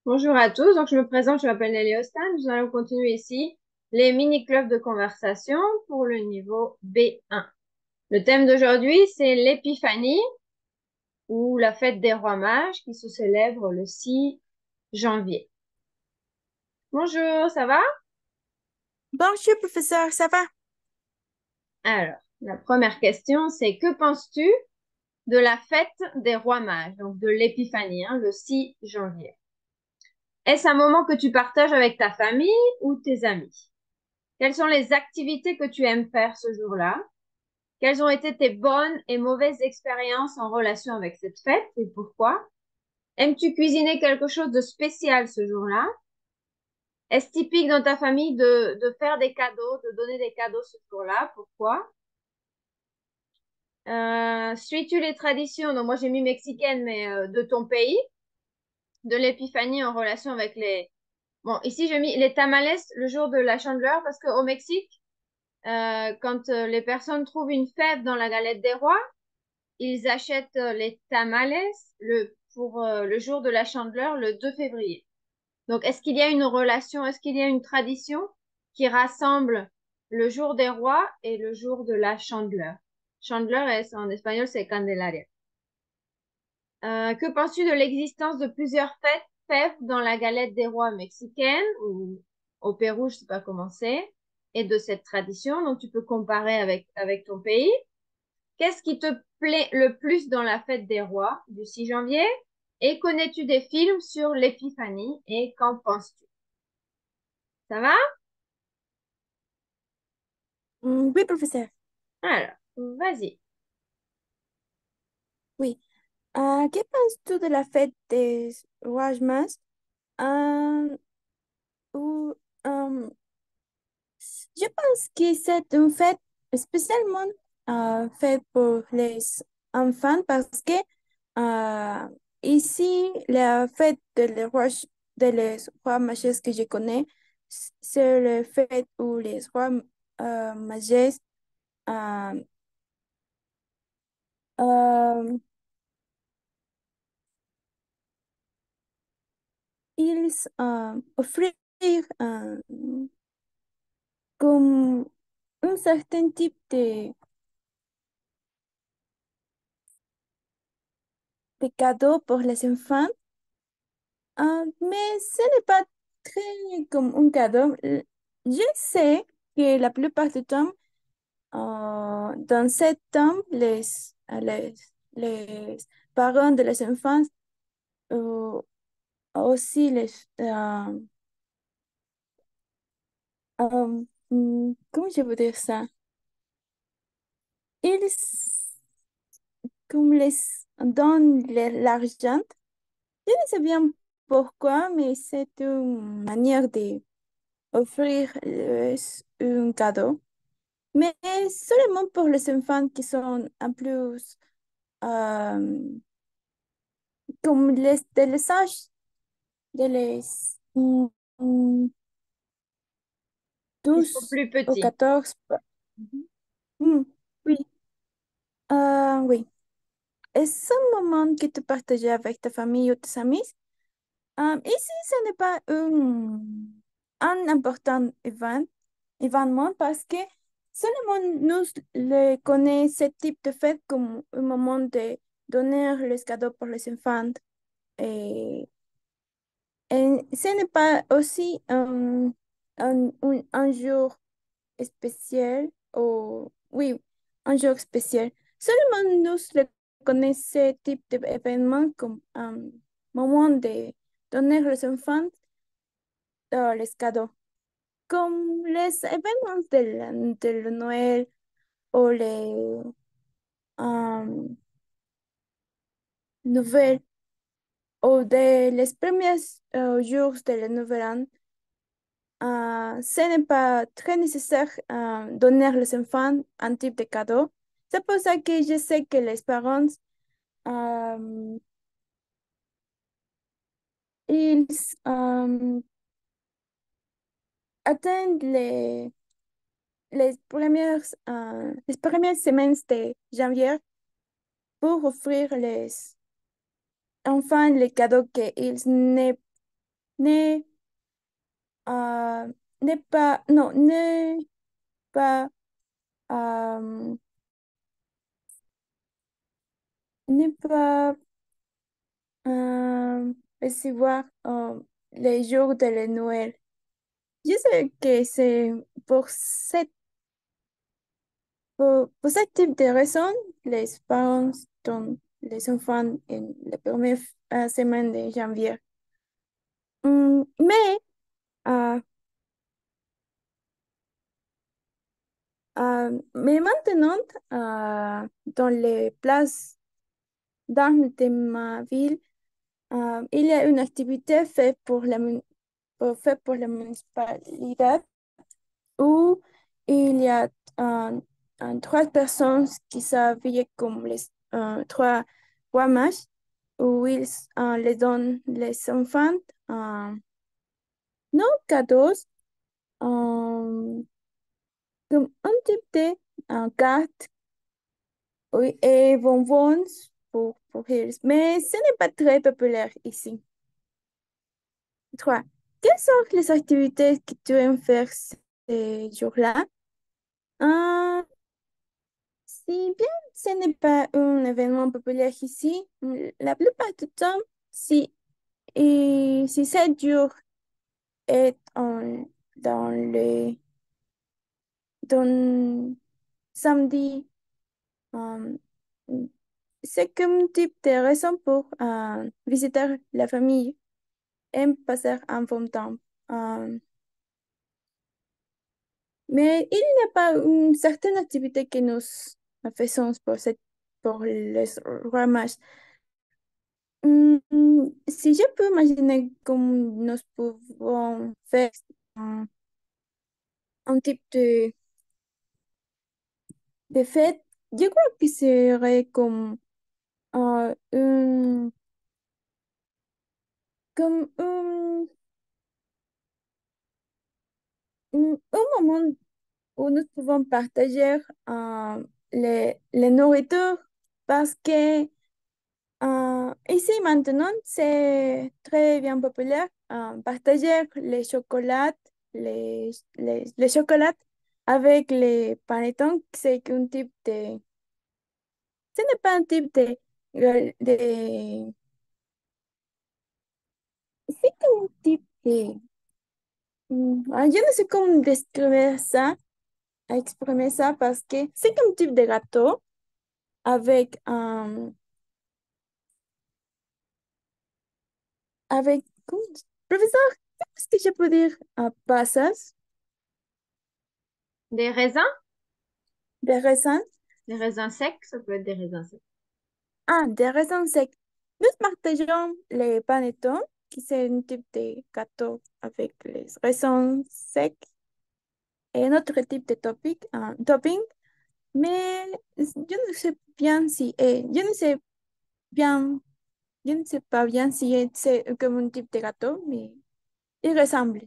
Bonjour à tous, donc je me présente, je m'appelle Nelly Ostan. Nous allons continuer ici les mini-clubs de conversation pour le niveau B1. Le thème d'aujourd'hui, c'est l'Épiphanie ou la fête des rois mages qui se célèbre le 6 janvier. Bonjour, ça va? Bonjour, professeur, ça va? Alors, la première question, c'est que penses-tu de la fête des rois mages, donc de l'Épiphanie, le 6 janvier? Est-ce un moment que tu partages avec ta famille ou tes amis? Quelles sont les activités que tu aimes faire ce jour-là? Quelles ont été tes bonnes et mauvaises expériences en relation avec cette fête et pourquoi? Aimes-tu cuisiner quelque chose de spécial ce jour-là? Est-ce typique dans ta famille de faire des cadeaux, de donner des cadeaux ce jour-là? Pourquoi? Suis-tu les traditions, donc moi j'ai mis mexicaine, mais de ton pays, de l'épiphanie en relation avec les... Bon, ici j'ai mis les tamales le jour de la Chandeleur parce qu'au Mexique, quand les personnes trouvent une fève dans la galette des rois, ils achètent les tamales pour le jour de la Chandeleur, le 2 février. Donc, est-ce qu'il y a une relation, est-ce qu'il y a une tradition qui rassemble le jour des rois et le jour de la Chandeleur? Chandeleur, en espagnol, c'est Candelaria. Que penses-tu de l'existence de plusieurs fèves dans la galette des rois mexicaine ou au Pérou, je sais pas comment c'est, et de cette tradition? Donc, tu peux comparer avec ton pays. Qu'est-ce qui te plaît le plus dans la fête des rois du 6 janvier? Et connais-tu des films sur l'épiphanie et qu'en penses-tu? Ça va? Oui, professeur. Alors, vas-y. Oui. ¿Qué penses-tu de la fête des rois mages? Euh, ou, euh, je pense que c'est une fête spécialement faite pour les enfants parce que euh, ici, la fête les rois mages que je connais, c'est la fête où les rois mages euh, euh, ils offrirent euh, comme un certain type de cadeau pour les enfants, mais ce n'est pas très comme un cadeau. Je sais que la plupart du temps, dans ce temps, les parents de les enfants euh, aussi euh, comment je veux dire ça? Ils comme les donnent l'argent. Je ne sais bien pourquoi, mais c'est une manière de offrir un cadeau. Mais seulement pour les enfants qui sont en plus euh, comme de les âges de les mm, Ils sont 12 plus ou petits. 14. Mhm. Mm, oui, oui. Est-ce un moment que tu partages avec ta famille ou tes amis? Ici, ce n'est pas un important événement parce que seulement nous le connaissons ce type de fête comme un moment de donner les cadeaux pour les enfants. Et, et ce n'est pas aussi un jour spécial ou oui, un jour spécial. Seulement nous le connaissons ce type d'événement comme un moment de donner aux enfants les cadeaux. Comme les événements de Noël o les um, nouvelles o de los premiers jours de la Nouvel An, ce n'est pas très nécessaire donner aux enfants un type de cadeau. C'est pour ça que je sais que les parents, euh, ils attendent les premières semaines de janvier pour offrir les enfants les cadeaux qu'ils n'est euh, n'est pas, non, n'est pas, euh, n'est pas recevoir les jours de la Noël. Je sais que c'est pour pour ce type de raison, les parents donnent les enfants en la première semaine de janvier. Euh, mais maintenant, dans les places d'armes de ma ville, il y a une activité faite pour la municipalité où il y a euh, trois personnes qui s'habillent comme les trois rois mages, où ils les donnent les enfants euh, non cadeaux, euh, comme un type de carte oui, et bonbons pour eux. Mais ce n'est pas très populaire ici. Trois. Quelles sont les activités que tu aimes faire ces jours-là? Ah, si bien ce n'est pas un événement populaire ici, la plupart du temps, si 7 jours est dans dans samedi, euh, c'est comme type de raison pour visiter la famille et passer un bon temps. Euh, mais il n'y a pas une certaine activité que nous faisons pour les ramages. Si je peux imaginer comment nous pouvons faire un, un type de fête, je crois que serait comme, comme un moment où nous pouvons partager les nourritures parce que ici maintenant c'est très bien populaire partager les chocolats, les chocolats avec les panettone, c'est un type ce n'est pas un type c'est un type je ne sais comment exprimer ça parce que c'est un type de gâteau avec, comment professeur, qu'est-ce que je peux dire? Pasas, Des raisins? des raisins. Des raisins secs, ça peut être des raisins secs. Ah, des raisins secs. Nous partageons les panettone, qui c'est un type de gâteau avec les raisins secs et un autre type de topping. Mais je ne sais bien si, bien, je ne sais pas bien si c'est comme un type de gâteau, mais il ressemble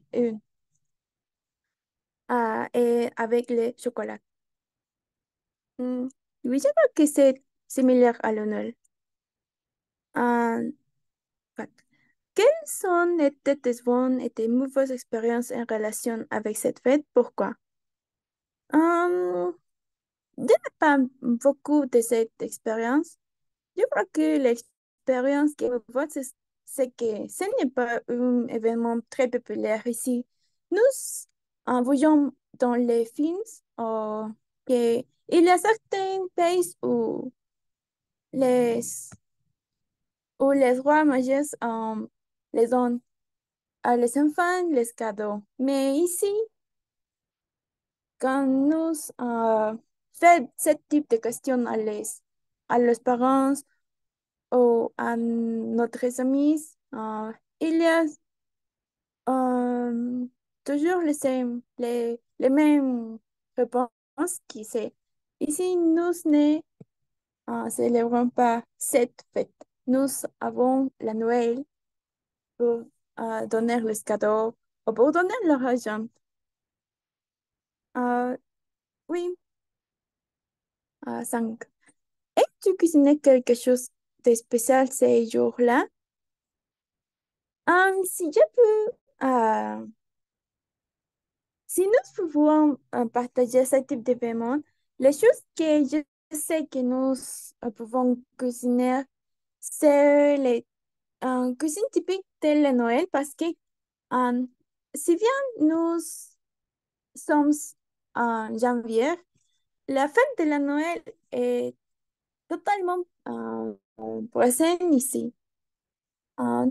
avec le chocolat. Mm, oui, je crois que c'est similaire à le Noël. Ah, ouais. Quelles sont tes bonnes et tes mauvaises expériences en relation avec cette fête? Pourquoi? Je n'ai pas beaucoup de cette expérience. Je crois que l'expérience que me voit, c'est que ce n'est pas un événement très populaire ici. Nous voyons dans les films qu'il y a certains pays les, où les rois mages les donnent à les enfants les cadeaux. Mais ici, quand nous faisons ce type de questions à los parents, ou à notre amis, il y a euh, toujours les mêmes réponses qui c'est ici nous ne célébrons pas cette fête. Nous avons la Noël pour donner les cadeaux ou pour donner l'argent. Euh, oui, 5. Et tu cuisines quelque chose de spécial ces jours-là? Si je peux, si nous pouvons partager ce type d'événement, les choses que je sais que nous pouvons cuisiner, c'est les cuisines typiques de la Noël parce que euh, si bien nous sommes en janvier, la fête de la Noël est totalement présente ici. Euh,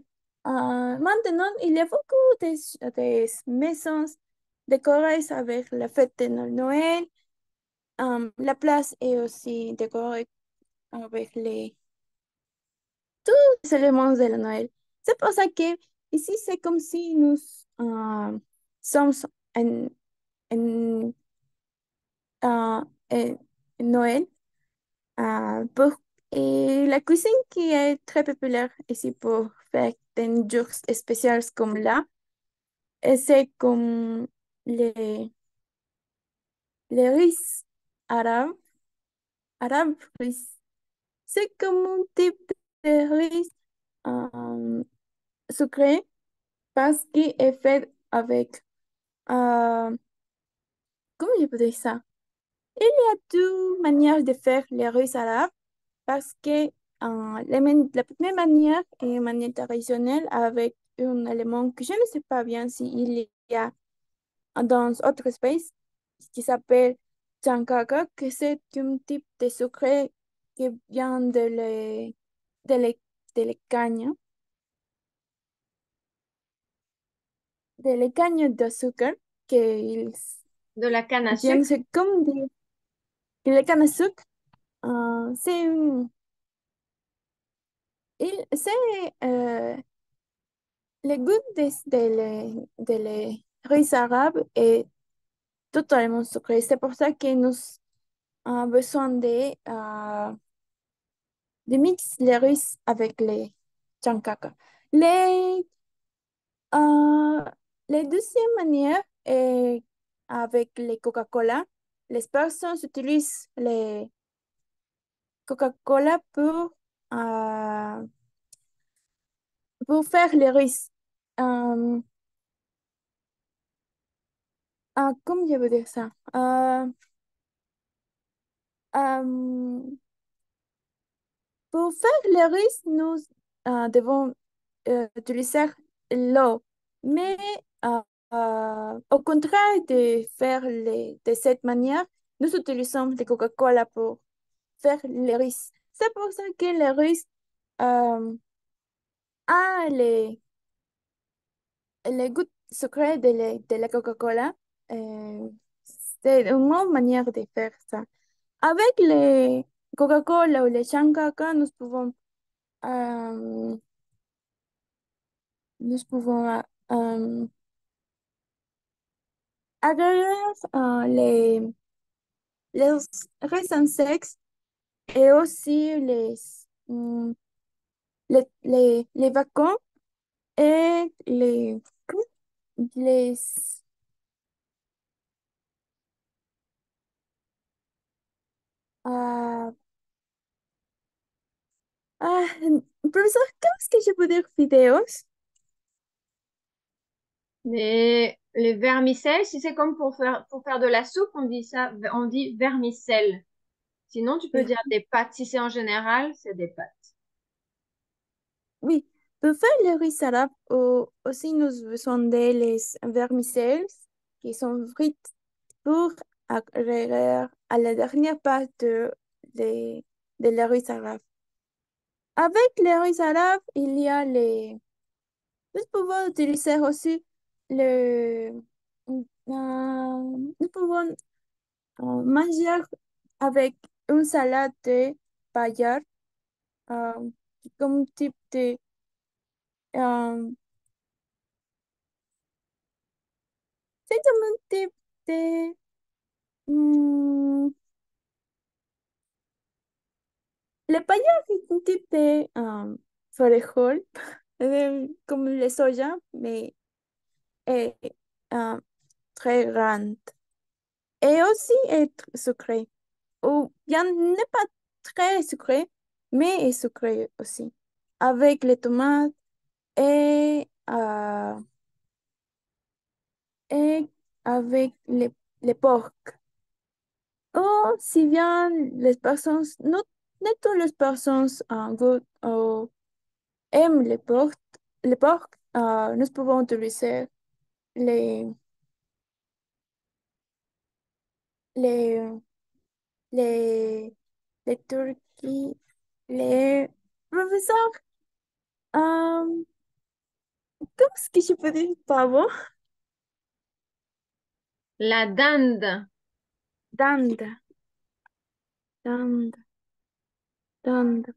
Maintenant, il y a beaucoup de maisons décorées avec la fête de Noël. La place est aussi décorée avec tous les éléments de la Noël. C'est pour ça que ici, c'est comme si nous sommes en, en, en- en Noël. Pour, et la cuisine qui est très populaire ici pour faire des jours spéciaux comme là, et c'est comme les, les riz arabes, arabes riz. C'est comme un type de riz euh, sucré parce qu'il est fait avec, euh, comment je peux dire ça? Il y a deux manières de faire les riz arabes parce que la première manière est une manière traditionnelle avec un élément que je ne sais pas bien s'il y a dans autre espèce qui s'appelle chancaca, que c'est un type de sucre qui vient de les, de les caña, de les cañas d'azúcar, que ils De la canne à viennent, sucre, c'est comme de la canne à sucre. C'est c'est le goût de les riz arabes est totalement sucré. C'est pour ça que nous avons besoin de mix les riz avec les chancaca. Les, euh, la deuxième manière est avec les Coca-Cola. Les personnes utilisent les Coca-Cola pour faire les riz. Euh, Comment je veux dire ça? Euh, Pour faire le riz, nous devons utiliser l'eau. Mais euh, au contraire de faire de cette manière, nous utilisons de Coca-Cola pour faire le riz. C'est pour ça que le riz euh, a le goût sucré de la Coca-Cola. Euh, c'est une bonne manière de faire ça. Avec les Coca-Cola ou les Chancaca, euh, nous pouvons agréger les raisins secs et aussi les bacons et les, ah, ah, professeur, qu'est-ce que je peux dire vidéos? les vermicelles, si c'est comme pour faire de la soupe, on dit ça, on dit vermicelle. Sinon, tu peux dire des pâtes. Si c'est en général, c'est des pâtes. Oui, pour faire le riz salade, aussi nous besoin de les vermicelles qui sont frites pour agréger à la dernière part de la riz salade. Avec le riz salade, il y a les... Nous pouvons utiliser aussi le... nous pouvons manger avec une salade de paillard, euh, comme type de... euh, c'est comme un type de... le paillard est un type de frijol, comme le soja, mais est euh, très grande. Et aussi est sucré. Ou bien n'est pas très sucré, mais est sucré aussi. Avec les tomates et euh, et avec les porcs. Ou si bien les personnes, no, no toutes les personnes aiment les porcs, nous pouvons utiliser les, les, les, les turkeys, les professeurs, euh, comment est-ce que je peux dire pardon? La dinde. Dinde, dinde, dinde.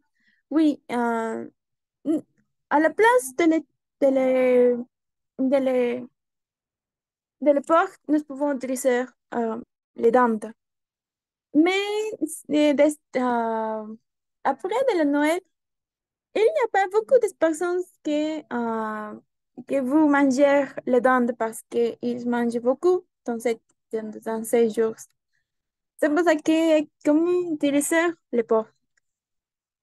Oui, n- à la place de les, de les, de les porcs, nous pouvons utiliser les dinde. Mais après de la Noël, il n'y a pas beaucoup de personnes que vous mangez les dinde parce qu'ils mangent beaucoup dans ces jours. C'est pour ça que comment utiliser les porcs.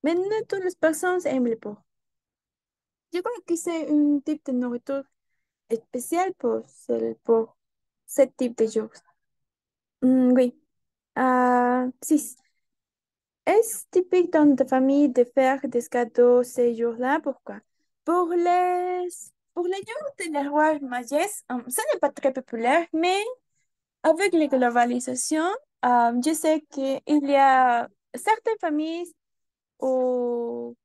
Mais non toutes les personnes aiment les porcs. Je crois que c'est un type de nourriture spécial pour ce type de jours. Oui. Si. Es typique dans ta famille de faire des cadeaux ces jours-là. Pourquoi? Pour les jours de la roi Magès, ça n'est pas très populaire, mais avec la globalisation, je sais qu'il y a certaines familles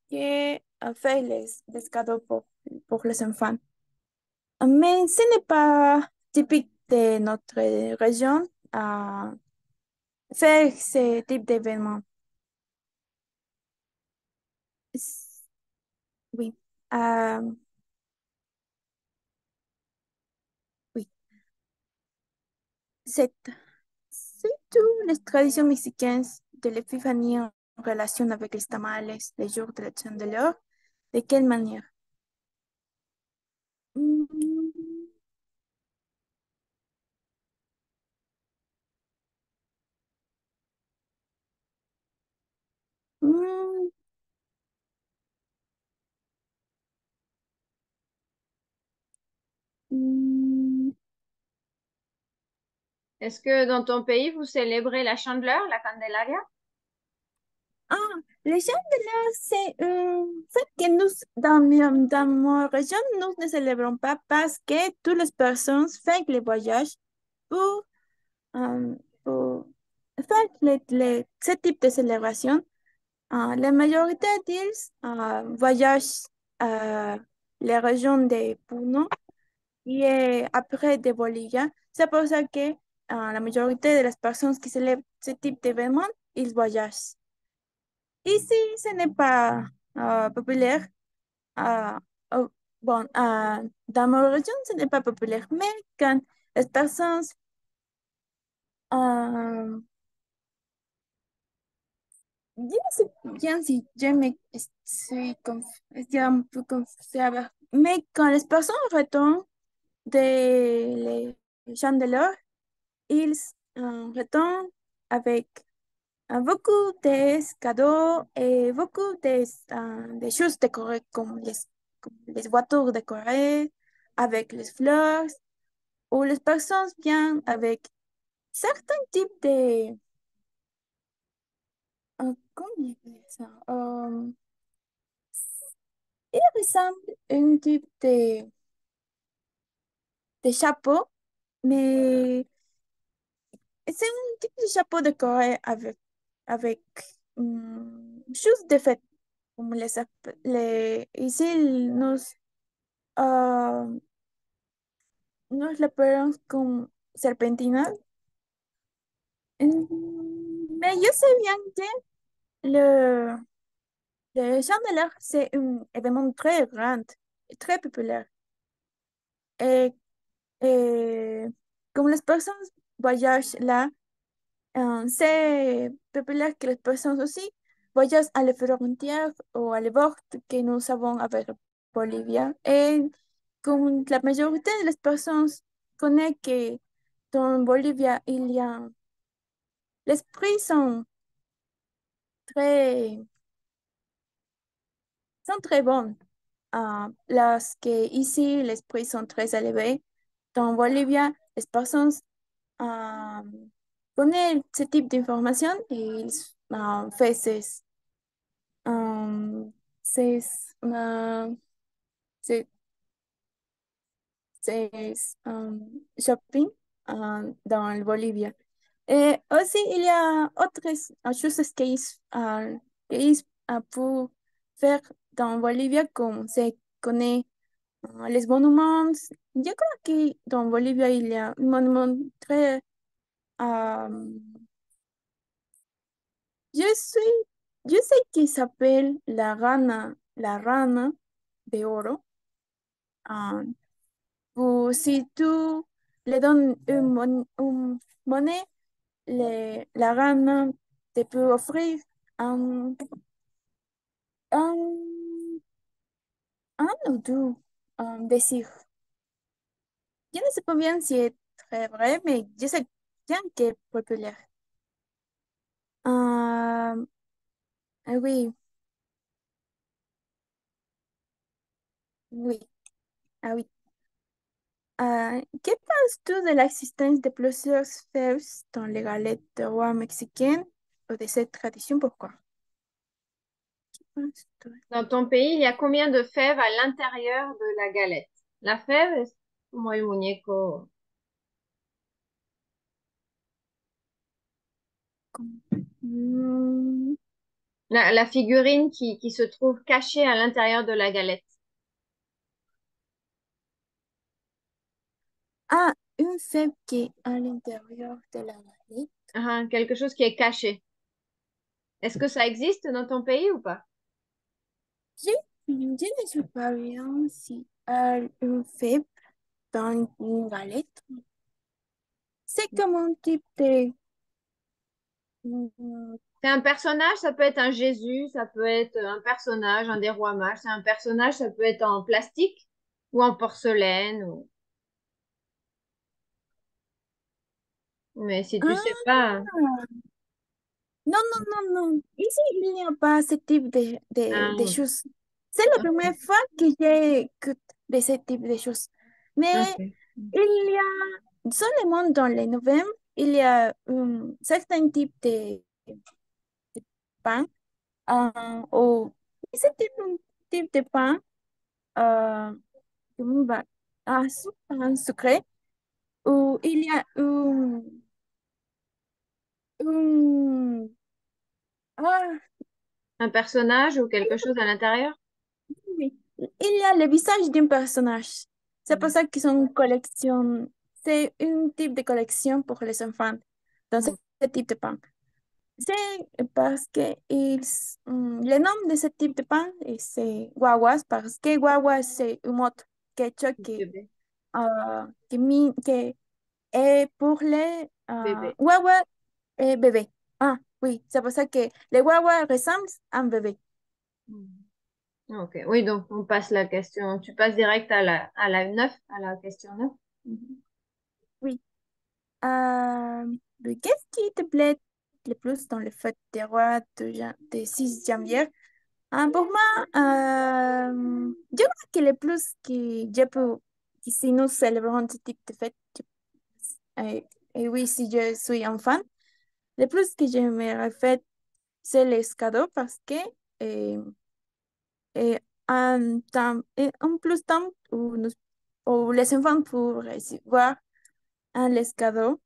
qui font des cadeaux pour les enfants. Mais ce n'est pas typique de notre région faire ce type d'événement. S- Oui. Euh, oui. C'est surtout les traditions mexicaines de l'Épiphanie en relation avec les tamales, les jours de la Chandeleur. ¿De quelle manière? Mm, mm, mm. Est-ce que dans ton pays, vous célébrez la Chandeleur, la Candelaria? Ah, les Chandeleur, c'est un fait que nous, dans ma région, nous ne célébrons pas parce que toutes les personnes font les voyages pour, euh, pour faire ce type de célébration. La majorité d'elles voyagent à la région de Puno et après de Bolivia. C'est pour ça que la majorité de las personnes qui célèbrent ce type d'événement, ils voyagent. Ici, ce n'est pas populaire. euh, oh, bon, dans ma région, ce n'est pas populaire, mais quand les personnes euh, je ne sais bien si je me suis estoy un peu confusée mais quand les personnes retournent de les chandeleurs, ils retournent avec beaucoup de cadeaux et beaucoup de choses décorées comme les voitures décorées avec les fleurs ou les personnes viennent avec certains types de comment on appelle ça? Il ressemble à un type de chapeau, mais c'est un type de chapeau décoré avec choses de fête, comme ici, euh, nous l'appelons comme serpentina. Mais je sais bien que le, le chandeleur, c'est un événement très grand et très populaire. Et, et comme les personnes voyagent là, c'est populaire que les personnes aussi voyagent à la frontière ou à la bord que nous avons avec Bolivie. Et comme la majorité de las personnes connaissent que dans Bolivie, il y a, les prix très, sont très bons. las que ici les prix sont très élevés. Dans Bolivie, les personnes ah, connaissent ce type d'information et ils font um, ces, ah, ces, ces, shopping dans le Bolivie. Et aussi, il y a autres choses qu'ils peuvent faire dans Bolivie, comme se connaît les monuments. Je crois que dans Bolivie, il y a un monument très... euh, je suis, je sais qu'il s'appelle la rana de oro. Euh, si tu le donnes une monnaie, la rana te peut offrir un, un, un ou deux désirs. Je ne sais pas bien si c'est très vrai, mais je sais bien que est populaire. Oui, oui, ah oui. Que penses-tu de l'existence de plusieurs fèves dans les galettes de roi mexicaines ou de cette tradition? Pourquoi? Que penses-tu? Dans ton pays, il y a combien de fèves à l'intérieur de la galette? La fève es como el muñeco, Hmm, la figurine qui se trouve cachée à l'intérieur de la galette. Ah, une fève qui est à l'intérieur de la galette. Ah, quelque chose qui est caché. Est-ce que ça existe dans ton pays ou pas? Je, je ne sais pas bien si une fève dans une galette. C'est comme un type de... hmm, C'est un personnage, ça peut être un Jésus, ça peut être un personnage, un des rois mages. C'est un personnage, ça peut être en plastique ou en porcelaine. Mais si tu sais Ah, pas. non, non, non, non. Ici, il n'y a pas ce type Ah, de choses. C'est la première ok. fois que j'écoute de ce type de choses. Mais Ok. il y a, seulement dans les nouvelles, il y a un certain type de pain, ou ce type de pain, euh, comment va, pain sucré, où il y a un, ah, Un personnage ou quelque chose à l'intérieur? oui. Il y a le visage d'un personnage. C'est pour ça qu'ils sont une collection. C'est un type de collection pour les enfants dans Mm. ce type de pain. C'est parce que le nom de ce type de pain, c'est guaguas, parce que guagua, c'est un mot quechua Bébé. que est pour les Bébé. guagua et bébé. Ah, oui, c'est pour ça que les guaguas ressemblent à un bébé. Mm. Ok. Oui, donc on passe la question. Tu passes direct à la 9, à la question 9. Mhm. Oui. Mais qu'est-ce qui te plaît le plus dans le fête des rois de 6 janvier? Pour moi, je crois que le plus que je peux, que si nous célébrons ce type de fête, et oui, si je suis enfant, le plus que j'aimerais faire, c'est les cadeaux parce que euh, en plus temps où les enfants peuvent recevoir les cadeaux.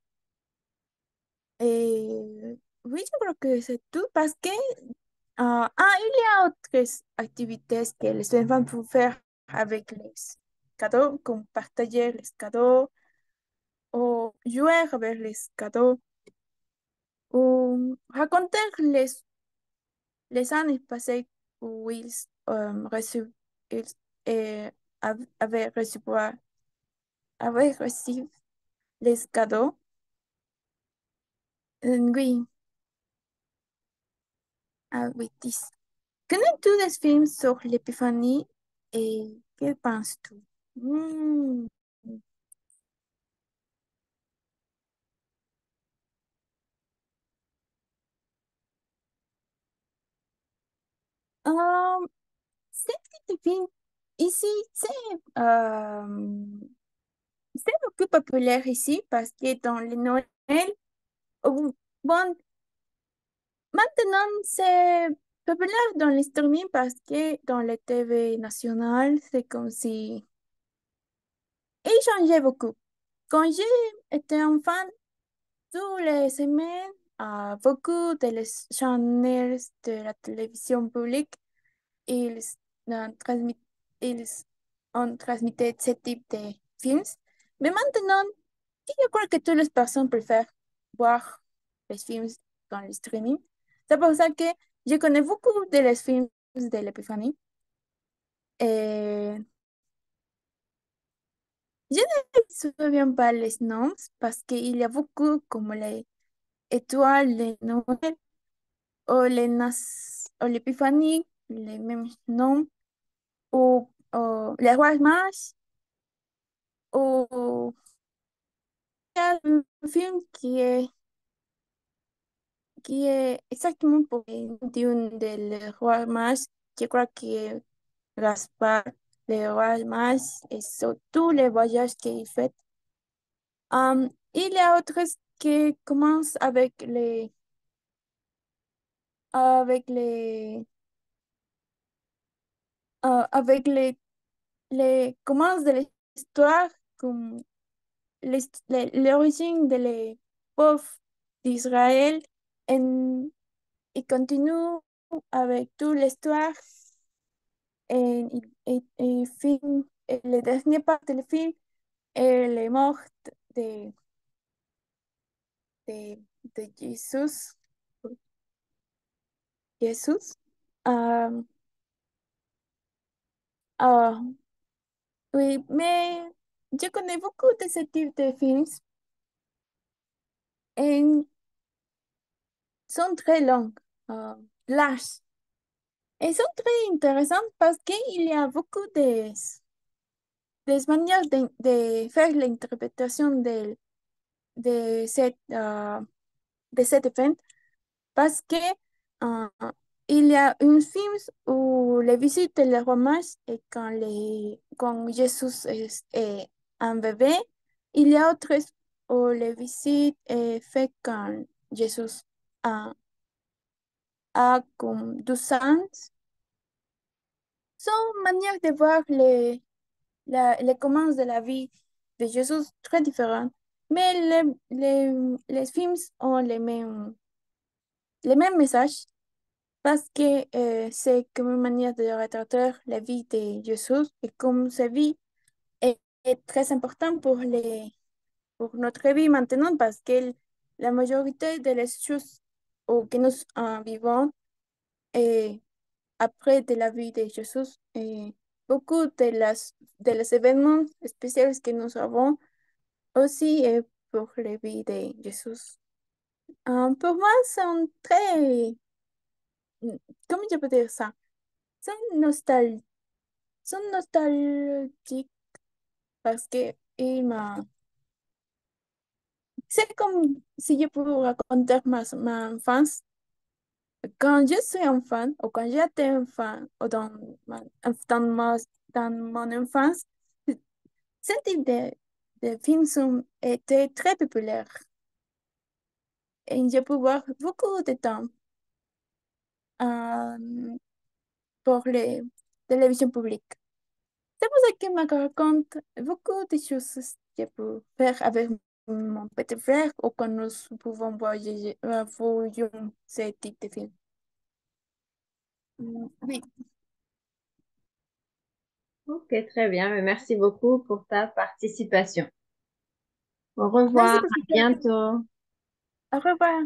Oui, yo creo que c'est tout parce que il y a otras activités que les enfants peuvent faire avec les cadeaux, comme partager les cadeaux ou jouer avec les cadeaux ou raconter les années passées où ils, avaient avaient reçu les cadeaux. Oui, oui, connais-tu des films sur l'épiphanie et que penses-tu? Hmm. Um, c'est un petit film. ici, c'est beaucoup populaire ici parce que dans les Noël, bon, maintenant, c'est populaire dans les streaming parce que dans les TV nationales, c'est comme si il changeait beaucoup. Quand j'étais enfant, toutes les semaines, beaucoup de les chaînes de la télévision publique, ils, transmit, ils ont transmis ce type de films. Mais maintenant, je crois que toutes les personnes préfèrent voir les films dans le streaming. C'est pour ça que je connais beaucoup de les films de l'Épiphanie. Et je ne me souviens pas les noms parce qu'il y a beaucoup comme les étoiles de Noël ou ou l'Épiphanie, les mêmes noms, ou les rois mages, ou il y a un film qui est exactement pour d'une des rois mages. Je crois que Gaspard, les rois mages et sur tous les voyages qu'il fait. Il y a autres qui commencent avec les commences de l'histoire, comme l'origine de les pauvres d'Israël, en- et continue avec toute l'histoire et film, et la dernière partie du film est les morts de, de, de Jésus. Jésus. Ah, ah, oui, mais je connais beaucoup de ce type de films et sont très longs, larges. Et sont très intéressants parce qu'il y a beaucoup de manières de faire l'interprétation de de cet event parce que euh, il y a un film où les visites de les romages et quand Jésus est un bébé, il y a autres où les visites est fait quand Jésus a, a comme 12 ans. Sont manières de voir les commences de la vie de Jésus très différentes, mais les films ont les mêmes messages parce que c'est comme une manière de retrater la vie de Jésus et comme sa vie est très importante pour notre vie maintenant parce que la majorité de les choses que nous vivons est après de la vie de Jésus et beaucoup de los événements spéciaux que nous avons aussi pour la vie de Jésus. Pour moi, sont très, comment je peux dire ça? Sont sont nostalgiques parce que c'est comme si je pouvais raconter ma enfance. Quand je suis enfant, ou quand j'étais enfant, ou dans mon enfance, ce type de films étaient très populaires et je peux voir beaucoup de temps euh, pour les télévisions publiques. C'est pour ça que me raconte beaucoup de choses que je peux faire avec mon petit frère ou quand nous pouvons voyager, voyons ce type de film. Oui, Ok, très bien. Merci beaucoup pour ta participation. Au merci revoir, pour à ce bientôt. Au revoir.